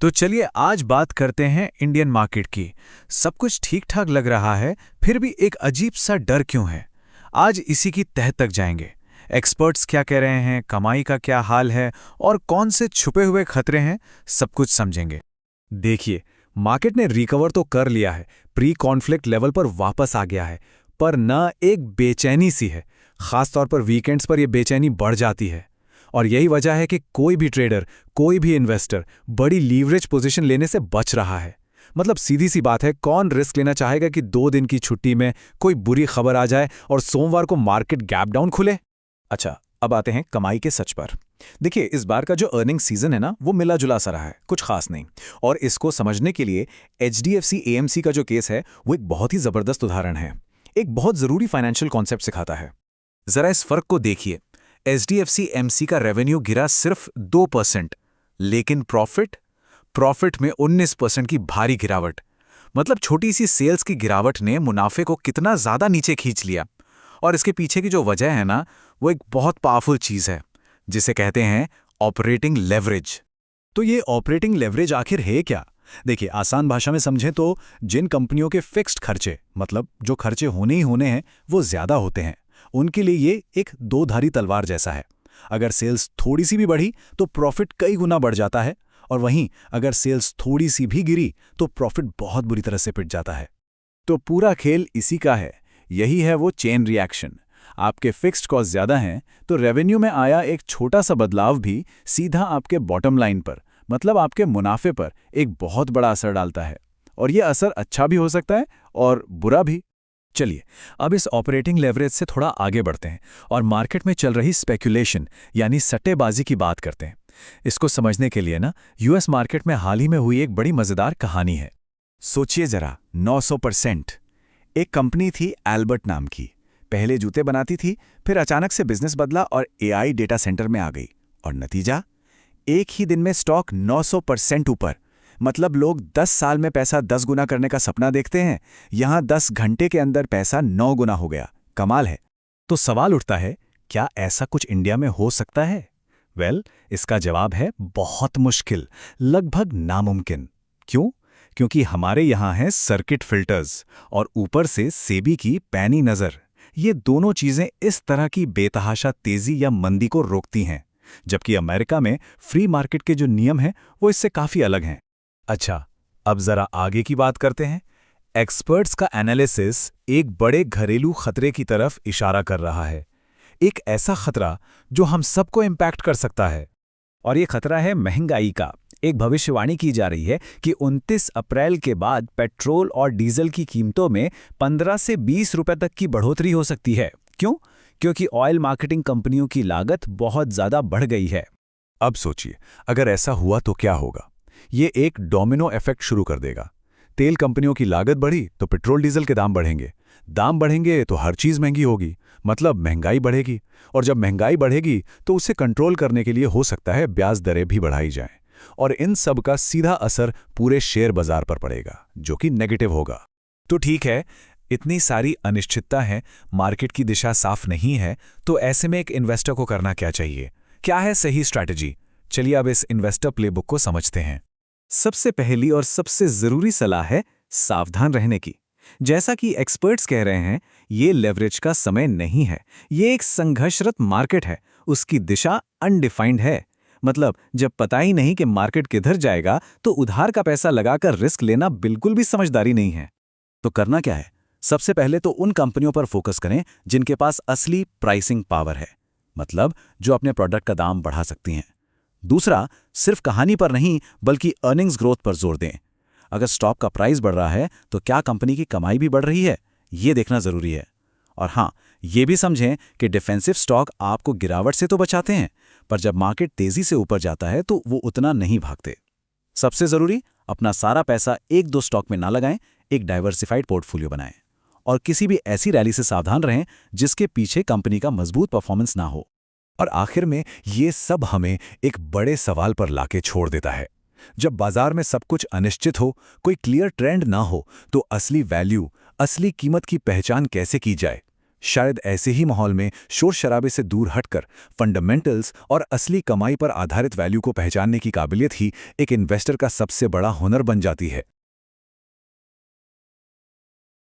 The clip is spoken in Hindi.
तो चलिए आज बात करते हैं इंडियन मार्केट की। सब कुछ ठीक ठाक लग रहा है, फिर भी एक अजीब सा डर क्यों है? आज इसी की तह तक जाएंगे। एक्सपर्ट्स क्या कह रहे हैं, कमाई का क्या हाल है और कौन से छुपे हुए खतरे हैं, सब कुछ समझेंगे। देखिए, मार्केट ने रिकवर तो कर लिया है, प्री कॉन्फ्लिक्ट लेवल पर वापस आ गया है, पर न एक बेचैनी सी है। खासतौर पर वीकेंड्स पर यह बेचैनी बढ़ जाती है। और यही वजह है कि कोई भी ट्रेडर, कोई भी इन्वेस्टर बड़ी लीवरेज पोजीशन लेने से बच रहा है। मतलब सीधी सी बात है, कौन रिस्क लेना चाहेगा कि 2 दिन की छुट्टी में कोई बुरी खबर आ जाए और सोमवार को मार्केट गैप डाउन खुले? अच्छा, अब आते हैं कमाई के सच पर। देखिए, इस बार का जो अर्निंग सीजन है ना, वो मिला जुला सा रहा है, कुछ खास नहीं। और इसको समझने के लिए HDFC AMC का जो केस है, वो एक बहुत ही जबरदस्त उदाहरण है। एक बहुत जरूरी फाइनेंशियल कॉन्सेप्ट सिखाता है। जरा इस फर्क को देखिए। HDFC AMC का रेवेन्यू गिरा सिर्फ 2%, लेकिन प्रॉफिट में 19% की भारी गिरावट। मतलब छोटी सी सेल्स की गिरावट ने मुनाफे को कितना ज्यादा नीचे खींच लिया। और इसके पीछे की जो वजह है ना, वो एक बहुत पावरफुल चीज है, जिसे कहते हैं ऑपरेटिंग लेवरेज। तो ये ऑपरेटिंग लेवरेज आखिर है क्या? देखिए, आसान भाषा में समझें तो जिन कंपनियों के फिक्स्ड खर्चे, मतलब जो खर्चे होने ही होने हैं, वो ज्यादा होते हैं, उनके लिए ये एक दो-धारी तलवार जैसा है। अगर सेल्स थोड़ी सी भी बढ़ी तो प्रॉफिट कई गुना बढ़ जाता है, और वहीं अगर सेल्स थोड़ी सी भी गिरी तो प्रॉफिट बहुत बुरी तरह से पिट जाता है। तो पूरा खेल इसी का है। यही है वो चेन रिएक्शन। आपके फिक्स्ड कॉस्ट ज्यादा हैं तो रेवेन्यू में आया एक छोटा सा बदलाव भी सीधा आपके बॉटम लाइन पर, मतलब आपके मुनाफे पर एक बहुत बड़ा असर डालता है। और ये असर अच्छा भी हो सकता है और बुरा भी। चलिए अब इस ऑपरेटिंग लेवरेज से थोड़ा आगे बढ़ते हैं और मार्केट में चल रही स्पेक्यूलेशन यानी सट्टेबाजी की बात करते हैं। इसको समझने के लिए ना, यूएस मार्केट में हाल ही में हुई एक बड़ी मजेदार कहानी है। सोचिए जरा, 900%। एक कंपनी थी एल्बर्ट नाम की, पहले जूते बनाती थी, फिर अचानक से बिजनेस बदला और AI डेटा सेंटर में आ गई। और नतीजा, एक ही दिन में स्टॉक 900% ऊपर। मतलब लोग 10 साल में पैसा 10 गुना करने का सपना देखते हैं, यहां 10 घंटे के अंदर पैसा 9 गुना हो गया। कमाल है। तो सवाल उठता है, क्या ऐसा कुछ इंडिया में हो सकता है? इसका जवाब है बहुत मुश्किल, लगभग नामुमकिन। क्यों? क्योंकि हमारे यहां हैं सर्किट फिल्टर्स और ऊपर से सेबी की पैनी नजर। ये दोनों चीजें इस तरह की बेतहाशा तेजी या मंदी को रोकती हैं, जबकि अमेरिका में फ्री मार्केट के जो नियम हैं वो इससे काफी अलग हैं। अच्छा, अब जरा आगे की बात करते हैं। एक्सपर्ट्स का एनालिसिस एक बड़े घरेलू खतरे की तरफ इशारा कर रहा है। एक ऐसा खतरा जो हम सबको इम्पैक्ट कर सकता है। और ये खतरा है महंगाई का। एक भविष्यवाणी की जा रही है कि 29 अप्रैल के बाद पेट्रोल और डीजल की कीमतों में 15 से 20 रुपए तक की बढ़ोतरी हो सकती है। क्यों? क्योंकि ऑयल मार्केटिंग कंपनियों की लागत बहुत ज्यादा बढ़ गई है। अब सोचिए, अगर ऐसा हुआ तो क्या होगा? ये एक डोमिनो इफेक्ट शुरू कर देगा। तेल कंपनियों की लागत बढ़ी तो पेट्रोल डीजल के दाम बढ़ेंगे तो हर चीज महंगी होगी, मतलब महंगाई बढ़ेगी। और जब महंगाई बढ़ेगी तो उसे कंट्रोल करने के लिए हो सकता है ब्याज दरें भी बढ़ाई जाएं। और इन सब का सीधा असर पूरे शेयर बाजार पर पड़ेगा, जो कि नेगेटिव होगा। तो ठीक है, इतनी सारी अनिश्चितता है, मार्केट की दिशा साफ नहीं है, तो ऐसे में एक इन्वेस्टर को करना क्या चाहिए? क्या है सही स्ट्रैटेजी? चलिए अब इस इन्वेस्टर प्लेबुक को समझते हैं। सबसे पहली और सबसे जरूरी सलाह है सावधान रहने की। जैसा कि एक्सपर्ट्स कह रहे हैं, ये लेवरेज का समय नहीं है। ये एक संघर्षरत मार्केट है, उसकी दिशा अनडिफाइंड है। मतलब जब पता ही नहीं कि मार्केट किधर जाएगा, तो उधार का पैसा लगाकर रिस्क लेना बिल्कुल भी समझदारी नहीं है। तो करना क्या है? सबसे पहले तो उन कंपनियों पर फोकस करें जिनके पास असली प्राइसिंग पावर है, मतलब जो अपने प्रोडक्ट का दाम बढ़ा सकती हैं। दूसरा, सिर्फ कहानी पर नहीं बल्कि अर्निंग्स ग्रोथ पर जोर दें। अगर स्टॉक का प्राइस बढ़ रहा है तो क्या कंपनी की कमाई भी बढ़ रही है, ये देखना जरूरी है। और हाँ, ये भी समझें कि डिफेंसिव स्टॉक आपको गिरावट से तो बचाते हैं, पर जब मार्केट तेजी से ऊपर जाता है तो वो उतना नहीं भागते। सबसे जरूरी, अपना सारा पैसा एक दो स्टॉक में ना लगाएं, एक डाइवर्सिफाइड पोर्टफोलियो बनाएं। और किसी भी ऐसी रैली से सावधान रहें जिसके पीछे कंपनी का मजबूत परफॉर्मेंस ना हो। और आखिर में ये सब हमें एक बड़े सवाल पर लाके छोड़ देता है। जब बाजार में सब कुछ अनिश्चित हो, कोई क्लियर ट्रेंड ना हो, तो असली वैल्यू, असली कीमत की पहचान कैसे की जाए? शायद ऐसे ही माहौल में शोर शराबे से दूर हटकर फंडामेंटल्स और असली कमाई पर आधारित वैल्यू को पहचानने की काबिलियत ही एक इन्वेस्टर का सबसे बड़ा हुनर बन जाती है।